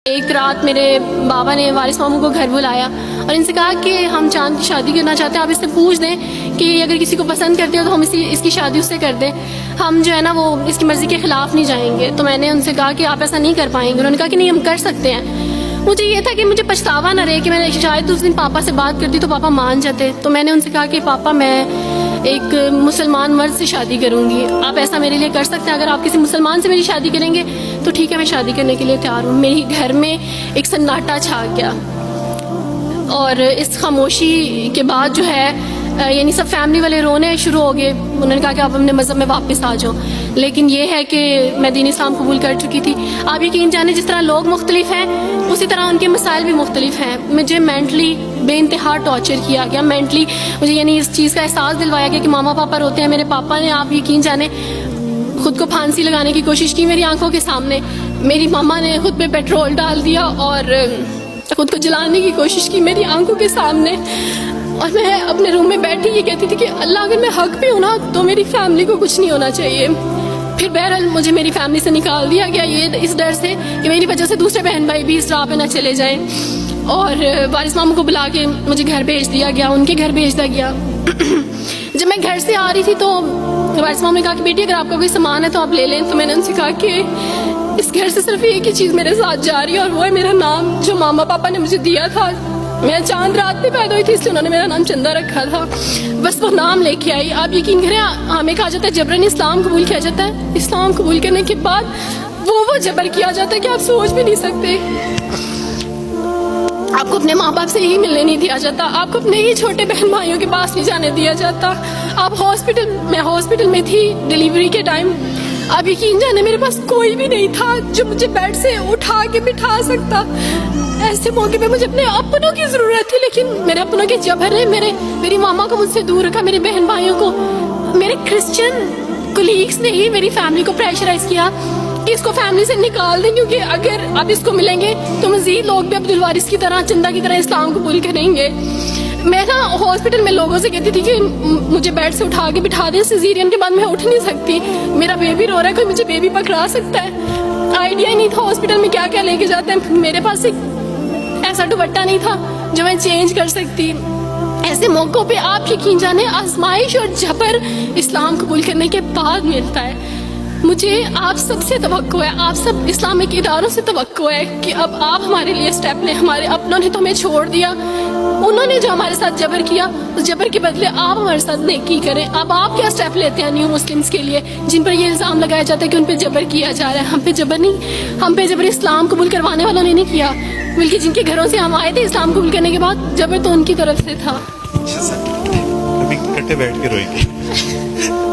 ایک رات میرے بابا نے وارث ماموں کو گھر بلایا اور ان سے کہا کہ ہم چاند کی شادی کرنا چاہتے ہیں، آپ اس سے پوچھ دیں کہ اگر کسی کو پسند کرتے ہو تو ہم اس کی شادی اس سے کر دیں، ہم جو ہے نا وہ اس کی مرضی کے خلاف نہیں جائیں گے۔ تو میں نے ان سے کہا کہ آپ ایسا نہیں کر پائیں گے۔ انہوں نے کہا کہ نہیں، ہم کر سکتے ہیں۔ مجھے یہ تھا کہ مجھے پچھتاوا نہ رہے کہ میں نے شاید اس دن پاپا سے بات کرتی تو پاپا مان جاتے۔ تو میں نے ان سے کہا کہ پاپا میں ایک مسلمان مرد سے شادی کروں گی، آپ ایسا میرے لیے کر سکتے ہیں؟ اگر آپ کسی مسلمان سے میری شادی کریں گے تو ٹھیک ہے، میں شادی کرنے کے لیے تیار ہوں۔ میری گھر میں ایک سناٹا چھا گیا اور اس خاموشی کے بعد جو ہے یعنی سب فیملی والے رونے شروع ہو گئے۔ انہوں نے کہا کہ آپ اپنے مذہب میں واپس آ جاؤ، لیکن یہ ہے کہ میں دین اسلام قبول کر چکی تھی۔ آپ یقین جانیں جس طرح لوگ مختلف ہیں اسی طرح ان کے مسائل بھی مختلف ہیں۔ مجھے مینٹلی بے انتہا ٹارچر کیا گیا، مینٹلی مجھے یعنی اس چیز کا احساس دلوایا گیا کہ ماما پاپا روتے ہیں۔ میرے پاپا نے آپ یقین جانیں خود کو پھانسی لگانے کی کوشش کی میری آنکھوں کے سامنے، میری ماما نے خود پہ پیٹرول ڈال دیا اور خود کو جلانے کی کوشش کی میری آنکھوں کے سامنے، اور میں اپنے روم میں بیٹھی یہ کہتی تھی کہ اللہ اگر میں حق پہ ہوں نا تو میری فیملی کو کچھ نہیں ہونا چاہیے۔ پھر بہرحال مجھے میری فیملی سے نکال دیا گیا، یہ اس ڈر سے کہ میری وجہ سے دوسرے بہن بھائی بھی اس راہ پہ نہ چلے جائیں، اور وارث ماموں کو بلا کے مجھے گھر بھیج دیا گیا، ان کے گھر بھیج دیا گیا۔ جب میں گھر سے آ رہی تھی تو وارث ماموں نے کہا کہ بیٹی اگر آپ کا کوئی سامان ہے تو آپ لے لیں۔ تو میں نے ان سے کہا کہ اس گھر سے صرف ایک ہی چیز میرے ساتھ جا رہی ہے اور وہ ہے میرا نام جو ماما پاپا نے مجھے دیا تھا۔ میں چاند رات میں پیدا ہوئی تھی اس لیے انہوں نے میرا نام چندہ رکھا تھا، بس وہ نام لے کے آئی۔ آپ یقین کریں ہمیں کہا جاتا ہے جبرن اسلام قبول کیا جاتا ہے، اسلام قبول کرنے کے بعد وہ جبر کیا جاتا ہے کہ آپ سوچ بھی نہیں سکتے۔ آپ کو اپنے ماں باپ سے ہی ملنے نہیں دیا جاتا، آپ کو اپنے ہی چھوٹے بہن بھائیوں کے پاس نہیں جانے دیا جاتا۔ آپ میں ہاسپٹل میں تھی ڈیلیوری کے ٹائم، آپ یقین جانے میرے پاس کوئی بھی نہیں تھا جو مجھے بیڈ سے اٹھا کے بٹھا سکتا۔ ایسے موقع پہ مجھے اپنے اپنوں کی ضرورت تھی، لیکن میرے اپنوں کے جبر نے میری ماما کو مجھ سے دور رکھا، میرے بہن بھائیوں کو۔ میرے کرسچن کولیگس نے ہی میری فیملی کو پریشرائز کیا کہ اس کو فیملی سے نکال دیں، کیونکہ اگر آپ اس کو ملیں گے تو مزید لوگ بھی عبدالوارث کی طرح چندہ کی طرح اسلام قبول کریں گے۔ میں نا ہاسپٹل میں لوگوں سے کہتی تھی کہ مجھے بیڈ سے اٹھا کے بٹھا دیں، سیزیرین کے بعد میں اٹھ نہیں سکتی، میرا بیبی رو رہا ہے، کوئی مجھے بیبی پکڑا سکتا ہے۔ آئیڈیا ہی نہیں تھا ہاسپٹل میں کیا کیا لے کے جاتے ہیں، میرے پاس ایک ایسا دوپٹہ نہیں تھا جو میں چینج کر سکتی۔ ایسے موقعوں پہ آپ یقین جانے آزمائش اور جبر اسلام قبول کرنے کے بعد ملتا ہے۔ مجھے آپ سب سے توقع ہے، آپ سب اسلامک اداروں سے توقع ہے کہ اب آپ ہمارے لیے سٹیپ لیں۔ ہمارے اپنوں نے تو ہمیں چھوڑ دیا، انہوں نے جو ہمارے ساتھ جبر کیا اس جبر کے بدلے آپ ہمارے ساتھ نیکی کریں۔ اب آپ کیا سٹیپ لیتے ہیں نیو مسلمز کے لیے جن پر یہ الزام لگایا جاتا ہے کہ ان پہ جبر کیا جا رہا ہے؟ ہم پہ جبر نہیں، ہم پہ جبر اسلام قبول کروانے والوں نے نہیں کیا، بلکہ جن کے گھروں سے ہم آئے تھے اسلام قبول کرنے کے بعد جبر تو ان کی طرف سے تھا۔ ابھی کٹے بیٹھ کے روئی گی۔